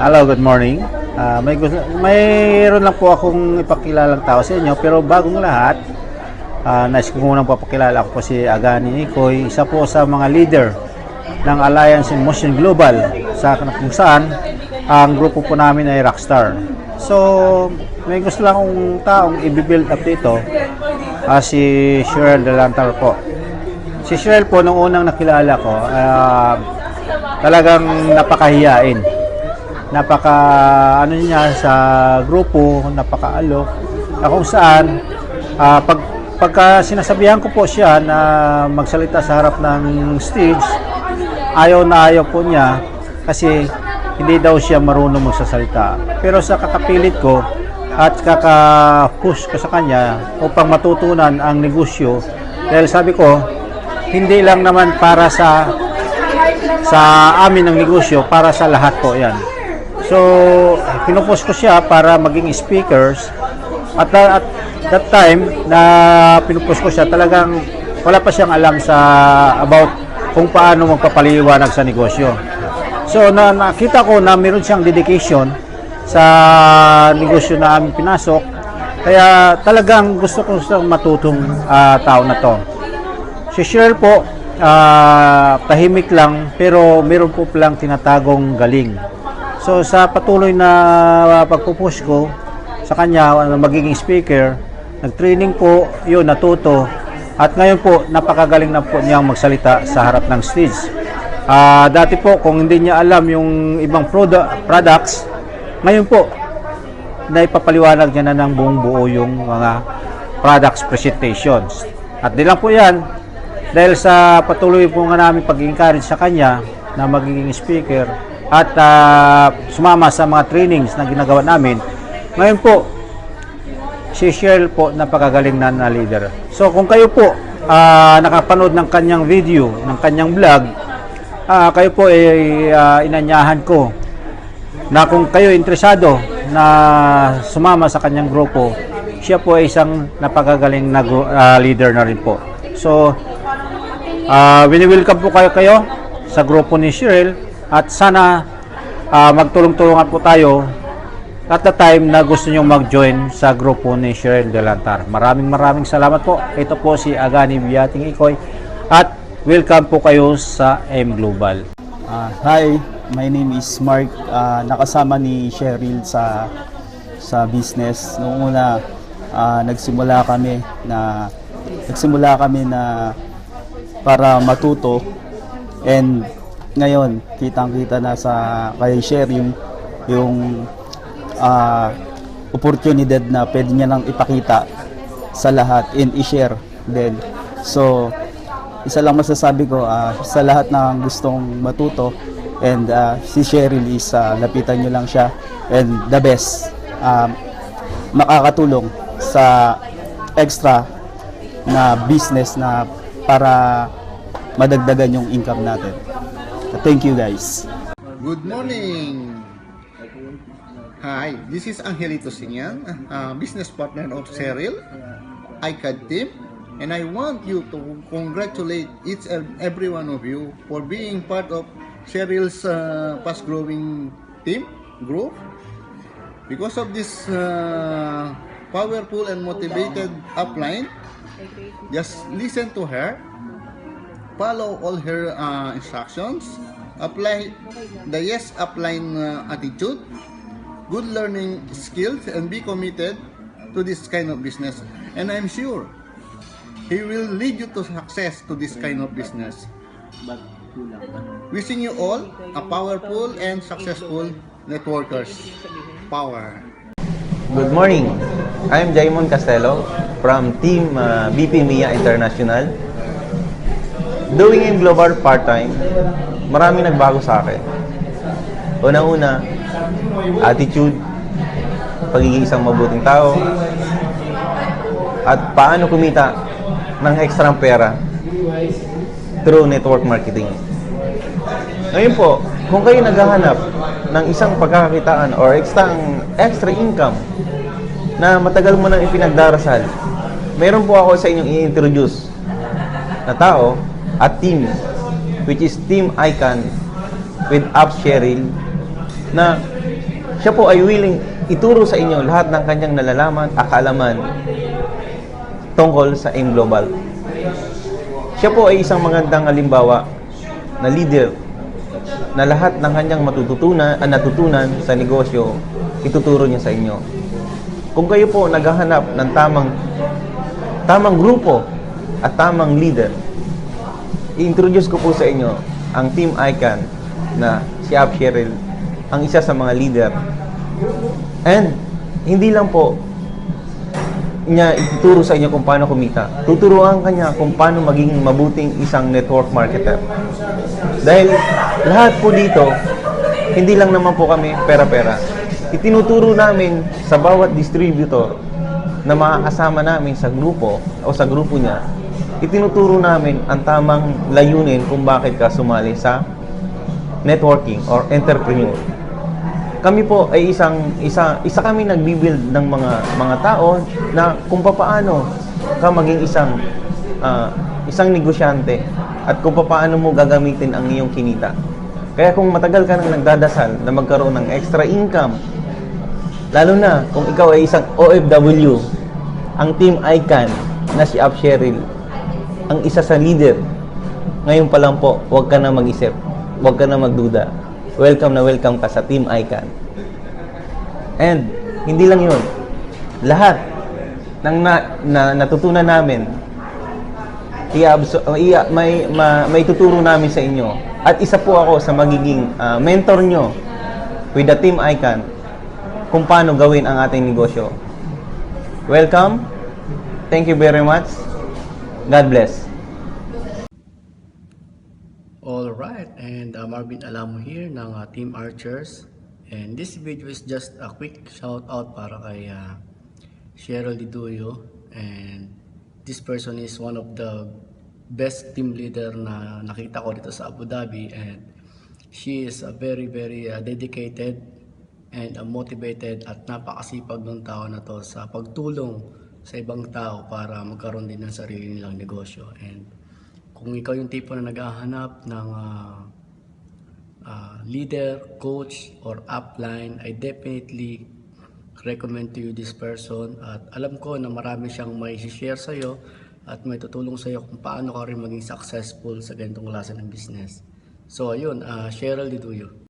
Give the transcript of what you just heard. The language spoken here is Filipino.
Hello, good morning. Mayroon lang po akong ipakilalang tao sa inyo, pero bagong lahat, nais ko munang papakilala ako po si Agani Ikoy, isa po sa mga leader ng Alliance in Motion Global, kung saan ang grupo po namin ay Rockstar. So, may gusto lang akong taong i-build up dito, si Cheryl Delantar po. Si Cheryl po, nung unang nakilala ko, talagang napakahiyain. Ano niya sa grupo, napakaalok. Kung saan, pagka sinasabihan ko po siya na magsalita sa harap ng stage, ayaw na ayaw po niya kasi hindi daw siya marunong magsasalita. Pero sa kakapilit ko at kaka-push ko sa kanya upang matutunan ang negosyo, dahil sabi ko, hindi lang naman para sa amin ang negosyo, para sa lahat po yan. So, pinupost ko siya para maging speakers. At that time na pinupost ko siya, talagang wala pa siyang alam about kung paano magpapaliwanag sa negosyo. So, nakita ko na meron siyang dedication sa negosyo na aming pinasok. Kaya talagang gusto ko siyang matutong tao na to. Si Cheryl po, tahimik lang, pero meron po palang tinatagong galing. So sa patuloy na pagpupush ko sa kanya magiging speaker, nag-training po, yun natuto, at ngayon po napakagaling na po niyang magsalita sa harap ng stage. Dati po kung hindi niya alam yung ibang products, ngayon po naipapaliwanag niya na ng buong buo yung mga products presentations. At di lang po yan, dahil sa patuloy po nga namin pag-encourage sa kanya na magiging speaker at sumama sa mga trainings na ginagawa namin. Ngayon po, si Cheryl po napakagaling na leader. So kung kayo po nakapanood ng kanyang video, ng kanyang vlog, kayo po ay inanyahan ko na kung kayo interesado na sumama sa kanyang grupo, siya po ay isang napakagaling na leader na rin po. So, wini-welcome po kayo sa grupo ni Cheryl. At sana magtulong-tulungan po tayo at the time na gusto nyo mag-join sa grupo ni Cheryl Delantar. Maraming salamat po. Ito po si Agani Biating Ikoy at welcome po kayo sa M Global. Hi, my name is Mark. Nakasama ni Cheryl sa business. Noong una, nagsimula kami na para matuto, and ngayon kitang-kita na kay Share yung oportunidad na pwede niya nang ipakita sa lahat and i-share din. So isa lang masasabi ko, sa lahat ng gustong matuto, and si Cheryl is lapitan nyo lang siya, and the best, makakatulong sa extra na business na para madagdagan yung income natin. Thank you guys. Good morning. Hi, this is Angelito Sinian, business partner of Cheryl, ICAD team, and I want you to congratulate each and every one of you for being part of Cheryl's fast-growing team group. Because of this powerful and motivated upline, just listen to her. Follow all her instructions, apply the yes upline attitude, good learning skills, and be committed to this kind of business. And I'm sure he will lead you to success to this kind of business. Wishing you all a powerful and successful networkers. Power. Good morning. I'm Jaimon Castelo from Team BP Mia International. Doing in Global part-time, maraming nagbago sa akin. Una-una, attitude, pagiging isang mabuting tao, at paano kumita ng extra pera through network marketing. Ngayon po, kung kayo naghahanap ng isang pagkakakitaan or extra income na matagal mo nang ipinagdarasal, meron po ako sa inyong i-introduce na tao at team, which is Team Icon with Apps Cheryl, na Siya po ay willing ituro sa inyo lahat ng kanyang nalalaman at kaalaman tungkol sa AIM Global. Siya po ay isang magandang halimbawa na leader na lahat ng kanyang natutunan sa negosyo, ituturo niya sa inyo. Kung kayo po naghahanap ng tamang grupo at tamang leader, i-introduce ko po sa inyo ang Team Icon na si Ab Cheryl, ang isa sa mga leader. And hindi lang po niya ituturo sa inyo kung paano kumita. Tuturuan kanya kung paano maging mabuting isang network marketer. Dahil lahat po dito, hindi lang naman po kami pera-pera. Itinuturo namin sa bawat distributor na makakasama namin sa grupo o sa grupo niya, itinuturo namin ang tamang layunin kung bakit ka sumali sa networking or entrepreneur. Kami po ay isa kami nagbi-build ng mga tao na kung paano ka maging isang negosyante at kung paano mo gagamitin ang iyong kinita. Kaya kung matagal ka nang nagdadasal na magkaroon ng extra income, lalo na kung ikaw ay isang OFW, ang Team Icon na si Ab Cheryl, ang isa sa leader, ngayon pa lang po, huwag ka na mag-isip, huwag ka na magduda. Welcome na welcome ka sa Team Icon. And hindi lang yun, lahat ng natutunan namin, may tuturo namin sa inyo. At isa po ako sa magiging mentor nyo with the Team Icon kung paano gawin ang ating negosyo. Welcome. Thank you very much. God bless. Alright, and Marvin Alamo here ng Team Archers, and this video is just a quick shout out para kay Cheryl Diduyo, and this person is one of the best team leader na nakita ko dito sa Abu Dhabi, and she is a very dedicated and motivated at napakasipag ng tao na to sa pagtulong sa ibang tao para magkaroon din ng sarili nilang negosyo. And kung ikaw yung tipo na naghahanap ng leader, coach, or upline, I definitely recommend to you this person. At alam ko na marami siyang may share sa'yo at may tutulong sa'yo kung paano ka rin maging successful sa ganitong klase ng business. So ayun, Cheryl Diduyo.